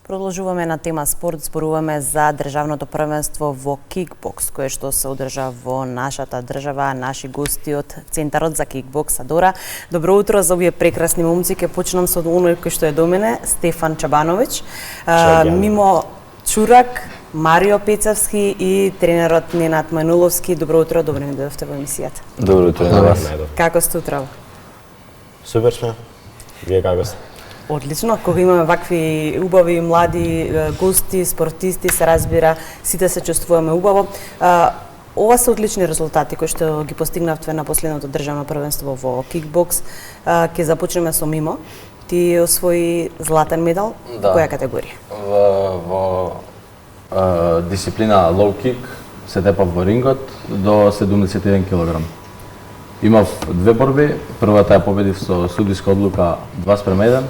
Продолжуваме на тема спорт, зборуваме за државното првенство во кикбокс, кое што се одржа во нашата држава, наши гости од Центарот за кикбокс Адора. Добро утро за овие прекрасни момци. Ќе почнам со оној кој што е до мене, Стефан Чабановиќ. Мимо Чурак, Марио Пецевски и тренерот Ненад Мануловски. Добро утро, добро ни дојдовте во емисијата. Добро утро на вас. Како сте утро? Супер сме. Вие како сте? Одлично, кога имаме вакви убави млади гости, спортисти, се разбира, сите се чувствуваме убаво. Ова се одлични резултати кои што ги постигнавте на последното државно првенство во кикбокс. Ќе започнеме со Мимо. Ти освои златен медал, која категорија? Во дисциплина лоу кик се тепав во рингот до 71 кг. Имав две борби, првата ја победив со судиска одлука 2:1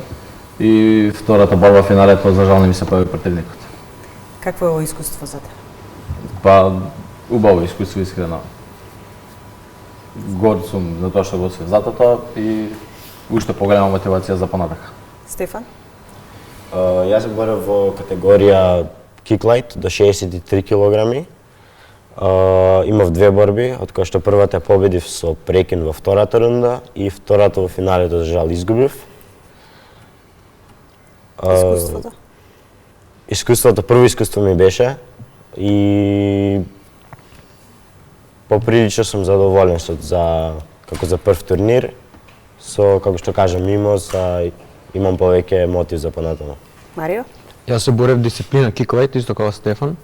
и втората борба финалето за жал не ми се појави противникот. Какво е ово искуство за те? Па убаво искуство, искрено. Горд сум за тоа што го освоив златото и уште поголема мотивација за понатака. Стефан? Јас се борев во категорија киклайт до 63 кг. Имав две борби, од кои што првата ја победив со прекин во втората рунда и втората во финалето за жал изгубив. Искуството? Искуството, прво искуство ми беше и поприлично сум задоволен како за прв турнир. Со, како што кажам, имам повеќе мотив за понатаму. Марио? Јас се борев дисциплина киклайт, исто како Стефан.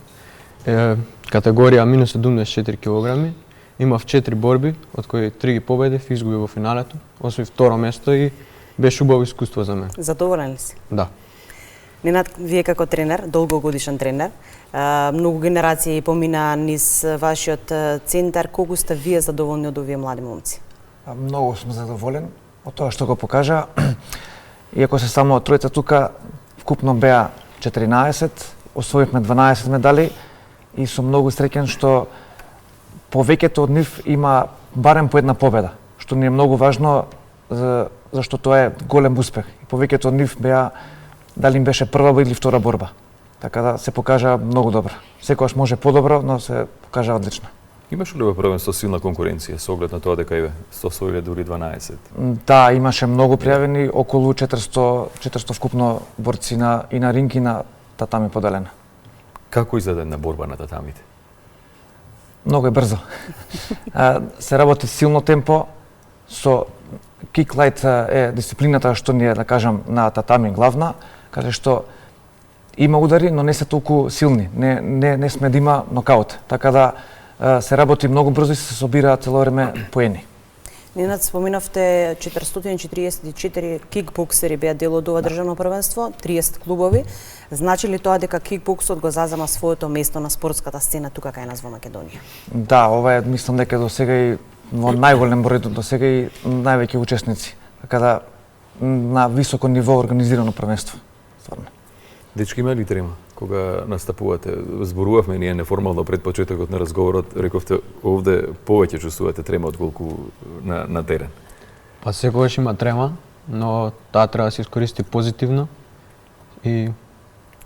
Категорија минус 74 кг. Имав 4 борби, од кои 3 ги победив, изгубив во финалето, освоив второ место и беше убаво искуство за мене. Задоволен ли си? Да. Ненад, вие како тренер, долгогодишен тренер, многу генерации помина низ вашиот центар, колку сте вие задоволни од овие млади момци? Многу сум задоволен од тоа што го покажа. Иако се само тројца тука, вкупно беа 14, освоивме 12 медали и сум многу среќен што повеќето од нив има барем по една победа, што ни е многу важно зашто тоа е голем успех. И повеќето од нив беа дали им беше прва или втора борба. Така да се покажа многу добро. Секогаш може подобро, но се покажа одлично. Имаше ли во првенство силна конкуренција со оглед на тоа дека сте освоиле дури 12? Да, имаше многу пријавени, околу 400 вкупно борци и на ринг и на татами поделена. Како изгледа една борба на татамите? Многу е брзо. Се работи силно темпо, со киклайт е дисциплината што ни е, да кажам, на татами главна, каде што има удари, но не се толку силни, не сме да има нокаут. Така да се работи многу брзо и се собираат цело време поени. Ненад, споминавте 444 кикбоксери беа дел од ова државно првенство, 30 клубови. Значи ли тоа дека кикбоксот го зазема своето место на спортската сцена тука кај нас во Македонија? Да, ова е, мислам дека до сега и во најголем број до сега и највеќе учесници. Така да на високо ниво организирано првенство. Стварно. Дечки, има ли трема кога настапувате? Зборувавме ние неформално пред почетокот на разговорот, рековте овде повеќе чувствувате трема отколку на терен. Па секогаш има трема, но таа треба да се искористи позитивно и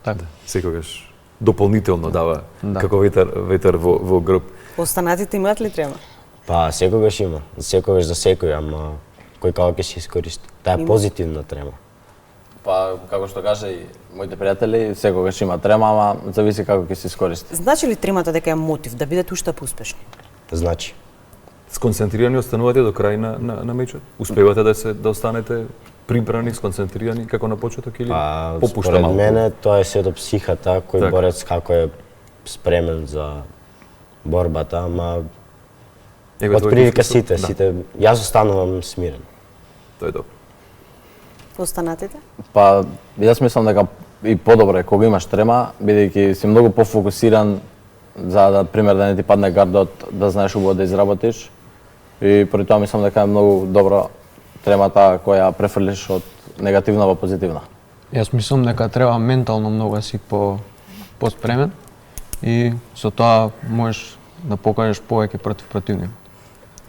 така. Секогаш дополнително дава како ветар во грб. Останатите имаат ли трема? Па секогаш има, секогаш за секој, ама кој како ќе се искористи. Таа е позитивна трема. Па, како што кажа и моите пријатели, секогаш има трема, ама зависи како ќе се искористи. Значи ли тремата дека е мотив да бидете уште поуспешни? Значи. Сконцентрирани останувате до крај на мечот? Успевате да останете прибрани, сконцентрирани како на почеток или попушта малку? Според мене тоа е се до психата, кој борец како е спремен за борбата, ама од прилика сите, јас останувам смирен. Тоа е добро. Останатите? Па, јас мислам дека и подобро е кога имаш трема, бидејќи си многу пофокусиран за да пример да не ти падне гардот, да знаеш убаво да изработиш. И поради тоа мислам дека е многу добро тремата која префрлиш од негативна во позитивна. Јас мислам дека треба ментално многу да си поспремен и со тоа можеш да покажеш повеќе против противникот.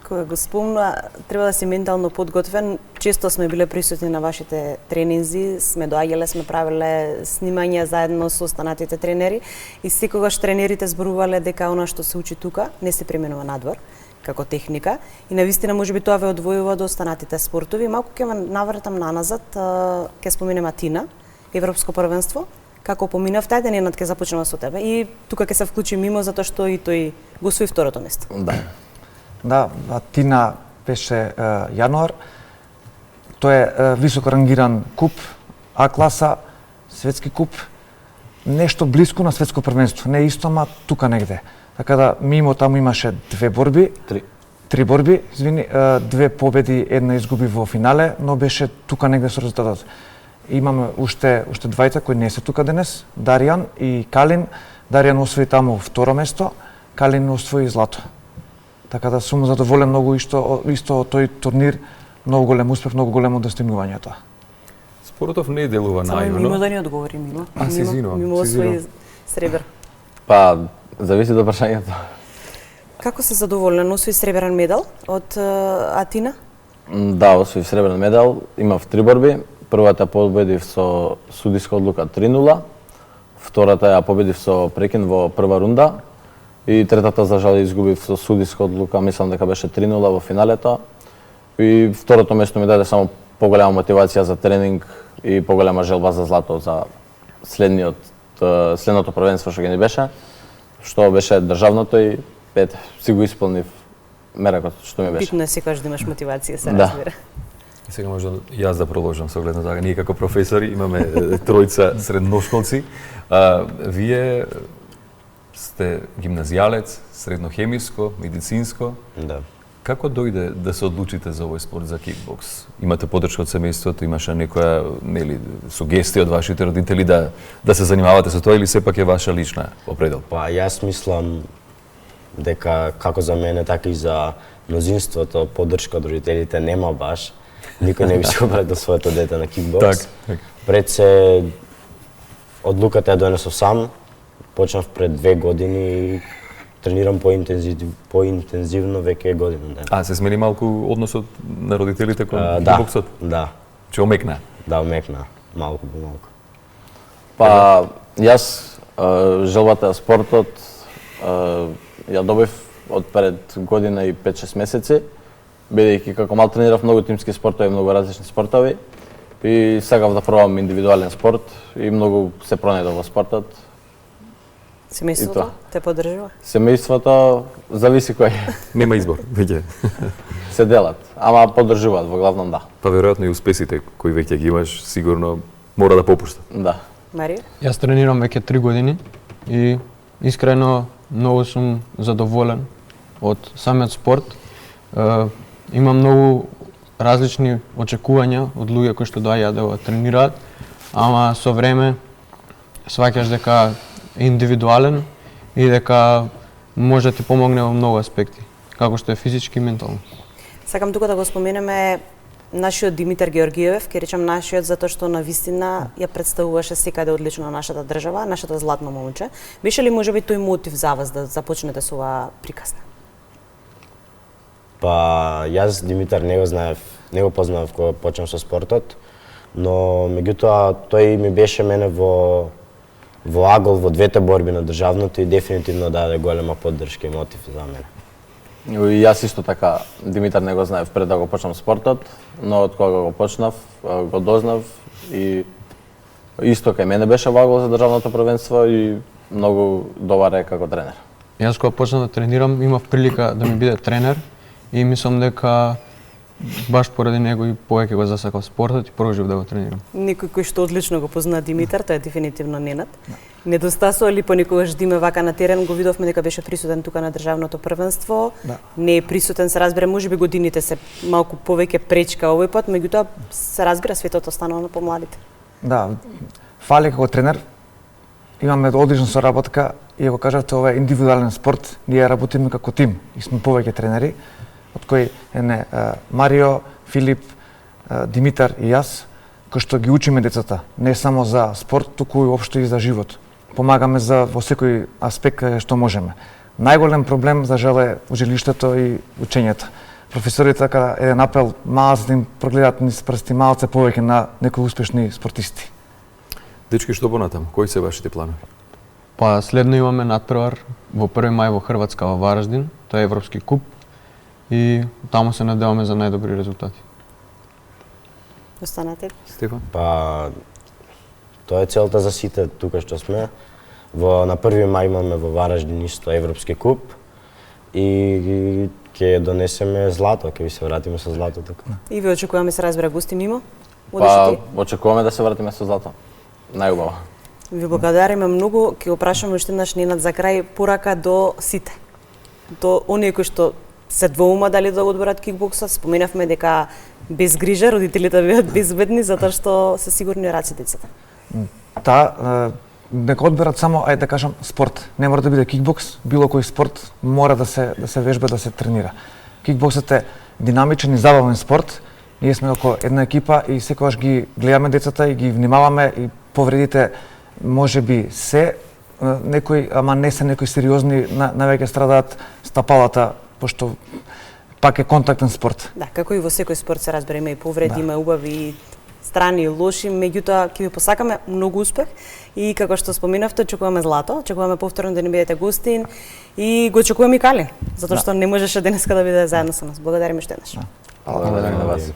Кога го спомна, треба да си ментално подготвен. често сме биле присутни на вашите тренинзи, сме доаѓале, сме правеле снимања заедно со останатите тренери и секогаш тренерите зборувале дека она што се учи тука не се применува надвор како техника и навистина можеби тоа ве одвојува од останатите спортови. Малку ќе ме навратам наназад, ќе споменем Атина, Европско првенство. Како поминавте, ајде Ненад ќе започнеме со тебе и тука ќе се вклучи Мимо затоа што и тој го освои второто место. Да, Атина беше јануар. Тој е високо рангиран куп, А класа, светски куп, нешто блиску на светско првенство, не исто, ама тука негде. Така да Мимо таму имаше три борби, извини, две победи, една изгуби во финале, но беше тука негде со резултатот. Имаме уште двајца кои не се тука денес, Даријан и Калин. Даријан освои таму второ место, Калин освои злато. Така да сум задоволен многу исто тој турнир, многу голем успех, многу големо достигнување тоа. Спортов не делува наивно. Само Мимо да ни одговори, Мимо. Се извинувам. Мимо освои сребр. Па, зависи од прашањето. Како се задоволен? Освои сребрен медал од Атина? Да, освоив сребрен медал, имав 3 борби. Првата победив со судиска одлука 3-0, втората ја победив со прекин во прва рунда и третата за жал изгубив со судиска одлука, мислам дека беше 3-0 во финалето. И второто место ми даде само поголема мотивација за тренинг и поголема желба за злато за следното првенство што ќе ни беше, што беше државното и си го исполнив меракот што ми беше. Битно е секогаш да имаш мотивација, се Да. разбира. И сега може јас да продолжам со гледна тога. Ние како професори имаме тројца средношколци. Вие сте гимназијалец, среднохемиско, медицинско. Да. Како дојде да се одлучите за овој спорт, за кикбокс? Имате поддршка од семејството, имаше некоја сугестија од вашите родители да се занимавате со тоа или сепак е ваша лична определ? Па јас мислам дека како за мене, така и за мнозинството поддршка од родителите нема баш. Никој не би се обратил своето дете на кикбокс. Так. Пред се одлуката ја донесов сам. Почнав пред 2 години и тренирам поинтензивно веќе година дена. А се смени малку односот на родителите кон кикбоксот? Да. Че омекна? Да, омекна. Малку по малку. Па, јас желбата за спортот ја добив од пред година и 5-6 месеци, бидејќи како мал тренирав многу тимски спортови, многу различни спортови и сакав да пробам индивидуален спорт и многу се пронајдов во спортот. Семејството те поддржува? Семејството зависи кој. Нема избор, веќе. Се делат, ама поддржуваат во главном да. Па веројатно и успесите кои веќе ги имаш, сигурно мора да попуштат. Да. Марио? Јас тренирам веќе 3 години и искрено многу сум задоволен од самиот спорт. Имам многу различни очекувања од луѓе кои што доаѓаат да го тренираат, ама со време сваќаш дека е индивидуален и дека може да ти помогне во многу аспекти, како што е физички и ментално. Сакам тука да го споменеме нашиот Димитар Георгиев, ќе речам нашиот затоа што на вистина ја представуваше секаде одлично на нашата држава, нашето златно момче. Беше ли можеби тој мотив за вас да започнете со оваа приказна? Па јас Димитар не го знаев, не го познавав кога почнав со спортот, но меѓутоа тој ми беше мене во агол во двете борби на државното и дефинитивно даде голема поддршка и мотив за мене. И јас исто така Димитар не го знаев пред да го почнам спортот, но од кога го почнав, го дознав и исто кај мене беше во агол за државното првенство и многу добар е како тренер. Јас кога почнав да тренирам, имав прилика да ми биде тренер и мислам дека баш поради него и повеќе го засакав спортот и продолжив да го тренирам. Некој кој што одлично го позна Димитар, тоа е дефинитивно Ненад. Недостасува ли понекогаш Диме вака на терен, го видовме дека беше присутен тука на државното првенство. Да. Не е присутен, се разбира, можеби годините се малку повеќе пречка овој пат, меѓутоа се разбира светот останува на помладите. Да, фали како тренер. Имаме одлична соработка и го кажавте, ова е индивидуален спорт, ние работиме како тим и сме повеќе тренери, од кои Марио, Филип, Димитар и јас, кои што ги учиме децата, не само за спорт, туку и општо и за живот. Помагаме во секој аспект што можеме. Најголем проблем за жал е училиштето и учењето. професорите така еден апел малце да им прогледат низ прсти малце повеќе на некои успешни спортисти. Дечки, што понатаму? Кои се вашите планови? Па следно имаме надпревар во 1 мај во Хрватска во Вараждин, тоа е Европски куп и таму се надеваме за најдобри резултати. Останате? Стефан? Па тоа е целта за сите тука што сме. На 1 мај имаме во Вараждин исто Европски куп и ќе донесеме злато, ќе ви се вратиме со злато тука. И ви очекуваме се разбира гости мимо? Па, очекуваме да се вратиме со злато. Најубаво. Ви благодариме многу, ќе го прашаме уште еднаш Ненад за крај порака до сите. До оние кои што се двоума дали да го одберат кикбоксот, споменавме дека без грижа родителите бидат безбедни затоа што се сигурни раците децата. Нека одберат само, ајде да кажам, спорт. Не мора да биде кикбокс, било кој спорт мора да се вежба, да се тренира. Кикбоксот е динамичен и забавен спорт. Ние сме како една екипа и секогаш ги гледаме децата и ги внимаваме и повредите може би се некои, ама не се некои сериозни, највеќе страдаат стапалата, пошто пак е контактен спорт. Да, како и во секој спорт се разбира, има и повреди, има убави страни и лоши, меѓутоа ќе ви посакаме многу успех и како што споменавте, очекуваме злато, очекуваме повторно да ни бидете гостин и го очекуваме и Калин, затоа што не можеше денеска да биде заедно со нас. Благодариме уште еднаш. Благодарам на вас.